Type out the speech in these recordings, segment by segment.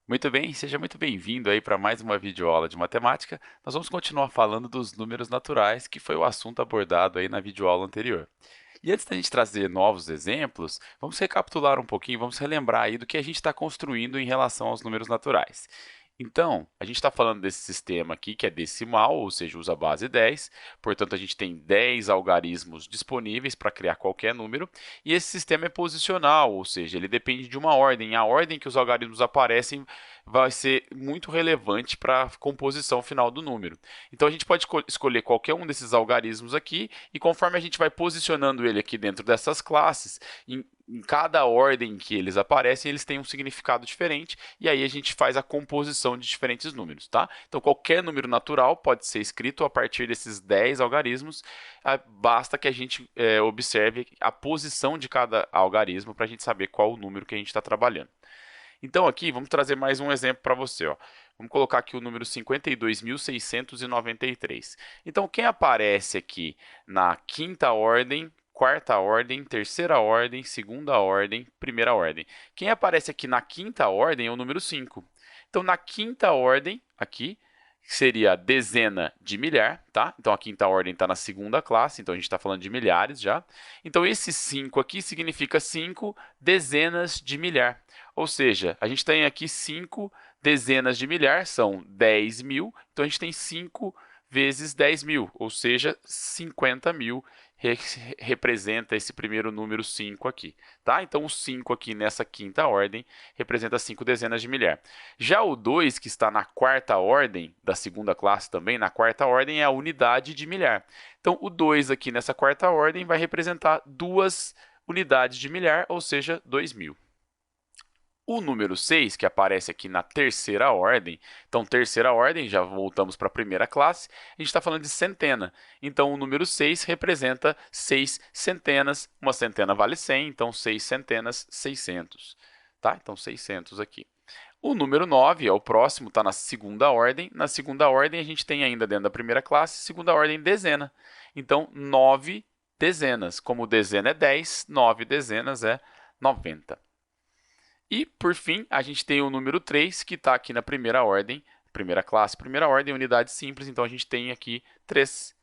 Muito bem, seja muito bem-vindo aí para mais uma videoaula de matemática. Nós vamos continuar falando dos números naturais, que foi o assunto abordado aí na videoaula anterior. E antes da gente trazer novos exemplos, vamos recapitular um pouquinho, vamos relembrar aí do que a gente está construindo em relação aos números naturais. Então, a gente está falando desse sistema aqui que é decimal, ou seja, usa a base 10. Portanto, a gente tem 10 algarismos disponíveis para criar qualquer número. E esse sistema é posicional, ou seja, ele depende de uma ordem. A ordem que os algarismos aparecem vai ser muito relevante para a composição final do número. Então, a gente pode escolher qualquer um desses algarismos aqui e conforme a gente vai posicionando ele aqui dentro dessas classes, em cada ordem que eles aparecem, eles têm um significado diferente, e aí a gente faz a composição de diferentes números, tá? Então, qualquer número natural pode ser escrito a partir desses 10 algarismos, basta que a gente observe a posição de cada algarismo para a gente saber qual o número que a gente está trabalhando. Então, aqui, vamos trazer mais um exemplo para você, ó. Vamos colocar aqui o número 52.693. Então, quem aparece aqui na quinta ordem, quarta ordem, terceira ordem, segunda ordem, primeira ordem? Quem aparece aqui na quinta ordem é o número 5. Então, na quinta ordem, aqui, seria a dezena de milhar, tá? Então, a quinta ordem está na segunda classe, então a gente está falando de milhares já. Então, esse 5 aqui significa 5 dezenas de milhar. Ou seja, a gente tem aqui 5 dezenas de milhar, são 10.000, então a gente tem 5 vezes 10.000, ou seja, 50.000 representa esse primeiro número 5 aqui, tá? Então, o 5 aqui nessa quinta ordem representa 5 dezenas de milhar. Já o 2, que está na quarta ordem, da segunda classe também, na quarta ordem é a unidade de milhar. Então, o 2 aqui nessa quarta ordem vai representar 2 unidades de milhar, ou seja, 2.000. O número 6, que aparece aqui na terceira ordem, então terceira ordem, já voltamos para a primeira classe, a gente está falando de centena. Então o número 6 representa 6 centenas, uma centena vale 100, então 6 centenas, 600. Tá? Então 600 aqui. O número 9 é o próximo, está na segunda ordem. Na segunda ordem a gente tem ainda dentro da primeira classe, segunda ordem dezena. Então 9 dezenas, como dezena é 10, 9 dezenas é 90. E, por fim, a gente tem o número 3, que está aqui na primeira ordem, primeira classe, primeira ordem, unidade simples, então a gente tem aqui 3.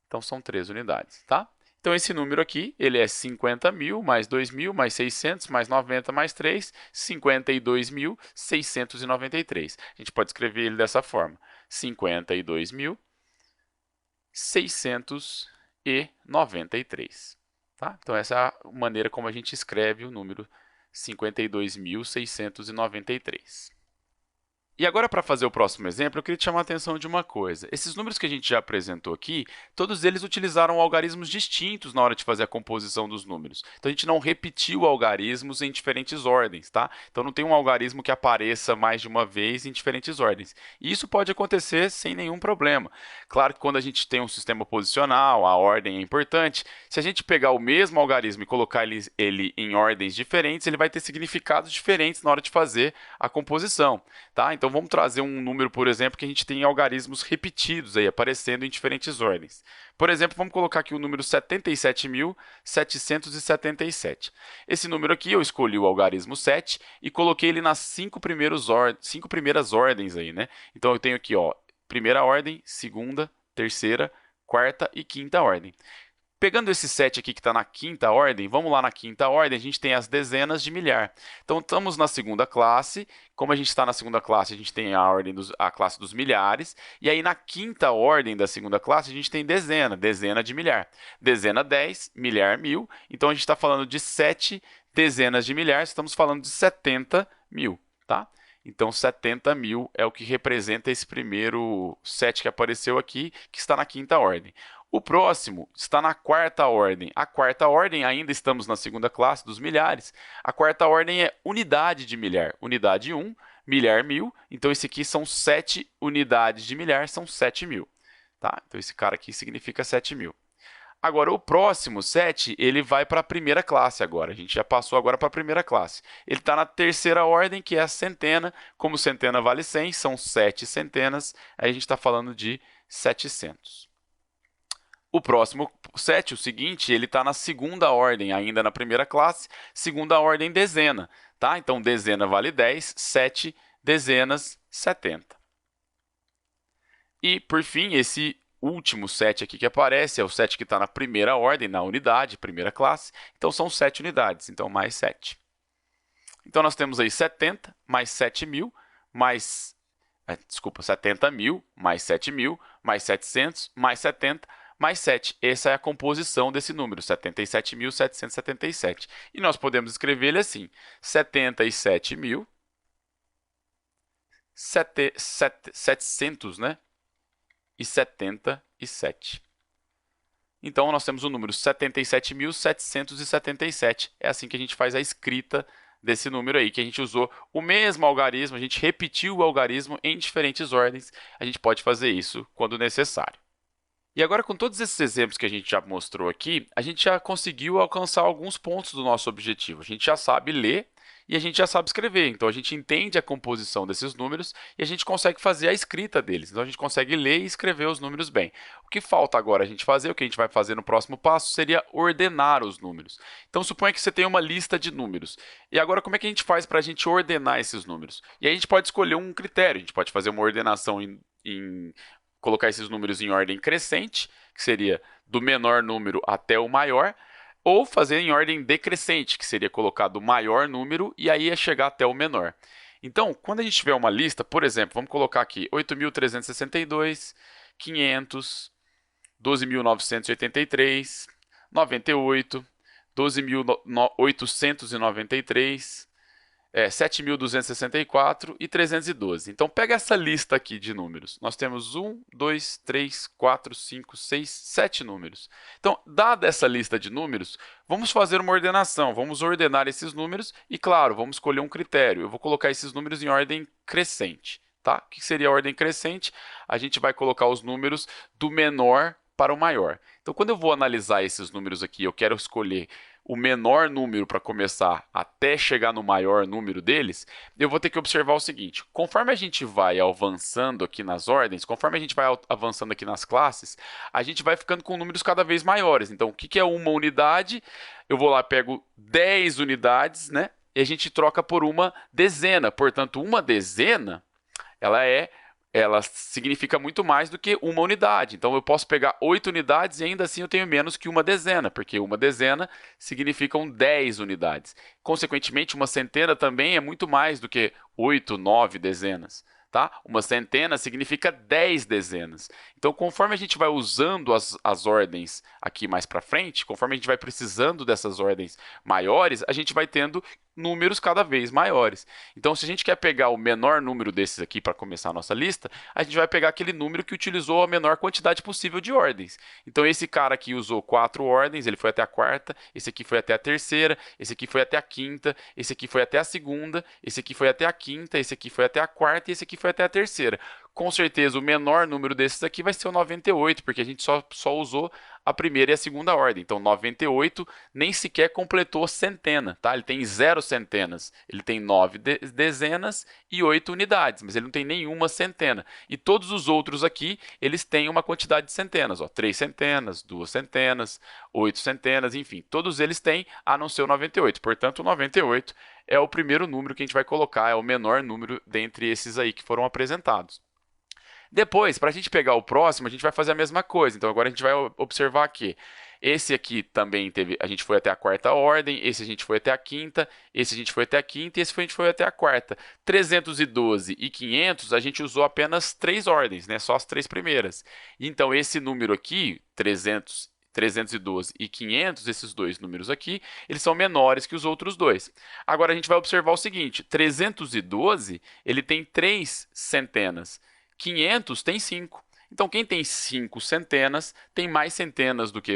Então, são 3 unidades, tá? Então, esse número aqui, ele é 50.000 mais 2.000 mais 600 mais 90 mais 3, 52.693. A gente pode escrever ele dessa forma, 52.693. Tá? Então, essa é a maneira como a gente escreve o número 52.693. E agora, para fazer o próximo exemplo, eu queria te chamar a atenção de uma coisa. Esses números que a gente já apresentou aqui, todos eles utilizaram algarismos distintos na hora de fazer a composição dos números. Então, a gente não repetiu algarismos em diferentes ordens, tá? Então, não tem um algarismo que apareça mais de uma vez em diferentes ordens. E isso pode acontecer sem nenhum problema. Claro que quando a gente tem um sistema posicional, a ordem é importante. Se a gente pegar o mesmo algarismo e colocar ele em ordens diferentes, ele vai ter significados diferentes na hora de fazer a composição, tá? Então, vamos trazer um número, por exemplo, que a gente tem algarismos repetidos aí, aparecendo em diferentes ordens. Por exemplo, vamos colocar aqui o número 77.777. Esse número aqui, eu escolhi o algarismo 7 e coloquei ele nas 5 primeiras ordens aí, né? Então, eu tenho aqui, ó, primeira ordem, segunda, terceira, quarta e quinta ordem. Pegando esse 7 aqui que está na quinta ordem, vamos lá na quinta ordem, a gente tem as dezenas de milhar. Então, estamos na segunda classe. Como a gente está na segunda classe, a gente tem a classe dos milhares. E aí, na quinta ordem da segunda classe, a gente tem dezena, dezena de milhar. Dezena 10, milhar 1.000. Então, a gente está falando de 7 dezenas de milhar, estamos falando de 70.000, tá? Então, 70.000 é o que representa esse primeiro 7 que apareceu aqui, que está na quinta ordem. O próximo está na quarta ordem. A quarta ordem, ainda estamos na segunda classe dos milhares. A quarta ordem é unidade de milhar. Unidade 1, milhar 1.000. Então, esse aqui são 7 unidades de milhar, são 7.000. Tá? Então, esse cara aqui significa 7.000. Agora, o próximo 7, ele vai para a primeira classe agora. A gente já passou agora para a primeira classe. Ele está na terceira ordem, que é a centena. Como centena vale 100, são 7 centenas. Aí a gente está falando de 700. O próximo 7, o seguinte, ele está na segunda ordem, ainda na primeira classe, segunda ordem dezena. Tá? Então, dezena vale 10, 7 dezenas, 70. E, por fim, esse último 7 aqui que aparece é o 7 que está na primeira ordem, na unidade, primeira classe. Então, são 7 unidades, então mais 7. Então, nós temos aí 70 mais 7.000, mais... Desculpa, 70.000 mais 7.000, mais 700, mais 70, mais 7. Essa é a composição desse número, 77.777. E nós podemos escrever ele assim, 77.000, 700, né? E 77. Então, nós temos o número 77.777. É assim que a gente faz a escrita desse número aí, que a gente usou o mesmo algarismo, a gente repetiu o algarismo em diferentes ordens. A gente pode fazer isso quando necessário. E agora, com todos esses exemplos que a gente já mostrou aqui, a gente já conseguiu alcançar alguns pontos do nosso objetivo. A gente já sabe ler e a gente já sabe escrever. Então, a gente entende a composição desses números e a gente consegue fazer a escrita deles. Então, a gente consegue ler e escrever os números bem. O que falta agora a gente fazer, o que a gente vai fazer no próximo passo, seria ordenar os números. Então, suponha que você tem uma lista de números. E agora, como é que a gente faz para a gente ordenar esses números? E aí, a gente pode escolher um critério. A gente pode fazer uma ordenação colocar esses números em ordem crescente, que seria do menor número até o maior, ou fazer em ordem decrescente, que seria colocar do maior número e aí ia chegar até o menor. Então, quando a gente tiver uma lista, por exemplo, vamos colocar aqui 8.362, 500, 12.983, 98, 12.893, 7.264 e 312. Então, pega essa lista aqui de números. Nós temos 1, 2, 3, 4, 5, 6, 7 números. Então, dada essa lista de números, vamos fazer uma ordenação. Vamos ordenar esses números e, claro, vamos escolher um critério. Eu vou colocar esses números em ordem crescente. Tá? O que seria a ordem crescente? A gente vai colocar os números do menor para o maior. Então, quando eu vou analisar esses números aqui, eu quero escolher o menor número para começar até chegar no maior número deles, eu vou ter que observar o seguinte: conforme a gente vai avançando aqui nas ordens, conforme a gente vai avançando aqui nas classes, a gente vai ficando com números cada vez maiores. Então, o que é uma unidade? Eu vou lá, pego 10 unidades, né? E a gente troca por uma dezena. Portanto, uma dezena, ela significa muito mais do que uma unidade. Então, eu posso pegar 8 unidades e ainda assim eu tenho menos que uma dezena, porque uma dezena significam 10 unidades. Consequentemente, uma centena também é muito mais do que 8, 9 dezenas. Tá? Uma centena significa 10 dezenas. Então, conforme a gente vai usando as ordens aqui mais para frente, conforme a gente vai precisando dessas ordens maiores, a gente vai tendo números cada vez maiores. Então, se a gente quer pegar o menor número desses aqui para começar a nossa lista, a gente vai pegar aquele número que utilizou a menor quantidade possível de ordens. Então, esse cara aqui usou 4 ordens, ele foi até a quarta, esse aqui foi até a terceira, esse aqui foi até a quinta, esse aqui foi até a segunda, esse aqui foi até a quinta, esse aqui foi até a quarta e esse aqui foi até a terceira. Com certeza, o menor número desses aqui vai ser o 98, porque a gente só usou a primeira e a segunda ordem. Então, 98 nem sequer completou centena, tá? Ele tem 0 centenas. Ele tem 9 dezenas e 8 unidades, mas ele não tem nenhuma centena. E todos os outros aqui, eles têm uma quantidade de centenas, ó, 3 centenas, 2 centenas, 8 centenas, enfim, todos eles têm, a não ser o 98. Portanto, o 98 é o primeiro número que a gente vai colocar, é o menor número dentre esses aí que foram apresentados. Depois, para a gente pegar o próximo, a gente vai fazer a mesma coisa. Então, agora a gente vai observar que esse aqui também teve, a gente foi até a quarta ordem, esse a gente foi até a quinta, esse a gente foi até a quinta e esse a gente foi até a quarta. 312 e 500, a gente usou apenas 3 ordens, né? Só as 3 primeiras. Então, esse número aqui, 312 e 500, esses dois números aqui, eles são menores que os outros dois. Agora, a gente vai observar o seguinte: 312, ele tem 3 centenas. 500 tem 5. Então, quem tem 5 centenas tem mais centenas do que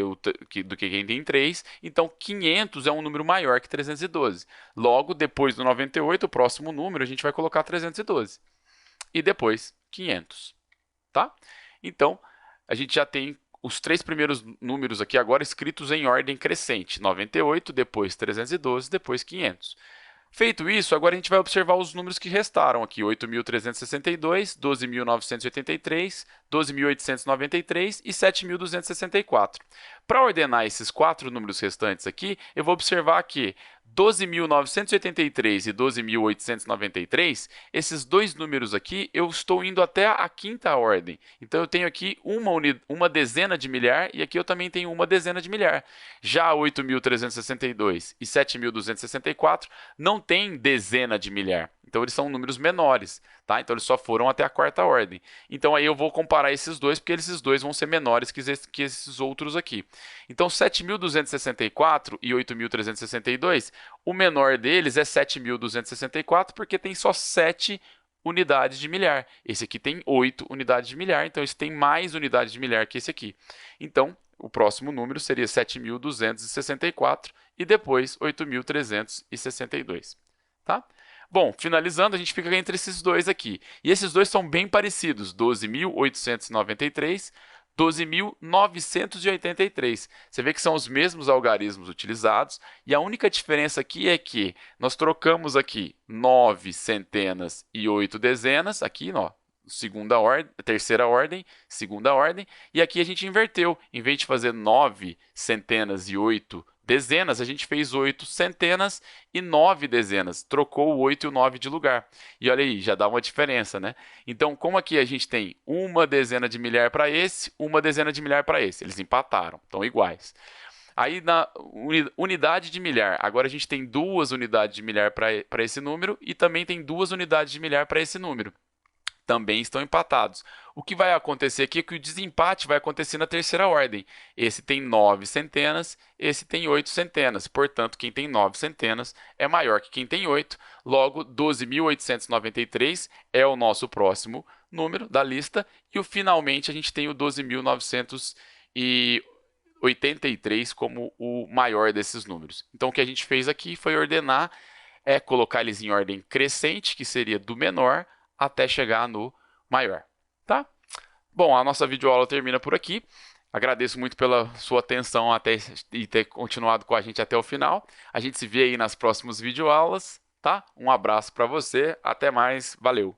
quem tem 3. Então, 500 é um número maior que 312. Logo, depois do 98, o próximo número, a gente vai colocar 312. E depois, 500. Tá? Então, a gente já tem os 3 primeiros números aqui agora escritos em ordem crescente. 98, depois 312, depois 500. Feito isso, agora a gente vai observar os números que restaram aqui: 8.362, 12.983, 12.893 e 7.264. Para ordenar esses 4 números restantes aqui, eu vou observar que 12.983 e 12.893, esses dois números aqui, eu estou indo até a quinta ordem. Então, eu tenho aqui uma dezena de milhar e aqui eu também tenho uma dezena de milhar. Já 8.362 e 7.264 não tem dezena de milhar. Então, eles são números menores, tá? Então, eles só foram até a quarta ordem. Então, aí eu vou comparar esses dois, porque esses dois vão ser menores que esses outros aqui. Então, 7.264 e 8.362, o menor deles é 7.264, porque tem só 7 unidades de milhar. Esse aqui tem 8 unidades de milhar, então esse tem mais unidades de milhar que esse aqui. Então, o próximo número seria 7.264 e depois 8.362, tá? Bom, finalizando, a gente fica entre esses dois aqui. E esses dois são bem parecidos, 12.893, 12.983. Você vê que são os mesmos algarismos utilizados, e a única diferença aqui é que nós trocamos aqui 9 centenas e 8 dezenas, aqui, ó, segunda ordem, terceira ordem, segunda ordem, e aqui a gente inverteu. Em vez de fazer 9 centenas e 8 dezenas, a gente fez 8 centenas e 9 dezenas. Trocou o 8 e o 9 de lugar. E olha aí, já dá uma diferença, né? Então, como aqui a gente tem uma dezena de milhar para esse, uma dezena de milhar para esse. Eles empataram, estão iguais. Aí, na unidade de milhar, agora a gente tem duas unidades de milhar para esse número e também tem duas unidades de milhar para esse número. Também estão empatados. O que vai acontecer aqui é que o desempate vai acontecer na terceira ordem. Esse tem 9 centenas, esse tem 8 centenas. Portanto, quem tem 9 centenas é maior que quem tem 8. Logo, 12.893 é o nosso próximo número da lista. E finalmente a gente tem o 12.983 como o maior desses números. Então, o que a gente fez aqui foi ordenar, colocar eles em ordem crescente, que seria do menor até chegar no maior, tá? Bom, a nossa videoaula termina por aqui. Agradeço muito pela sua atenção e ter continuado com a gente até o final. A gente se vê aí nas próximas videoaulas, tá? Um abraço para você, até mais, valeu!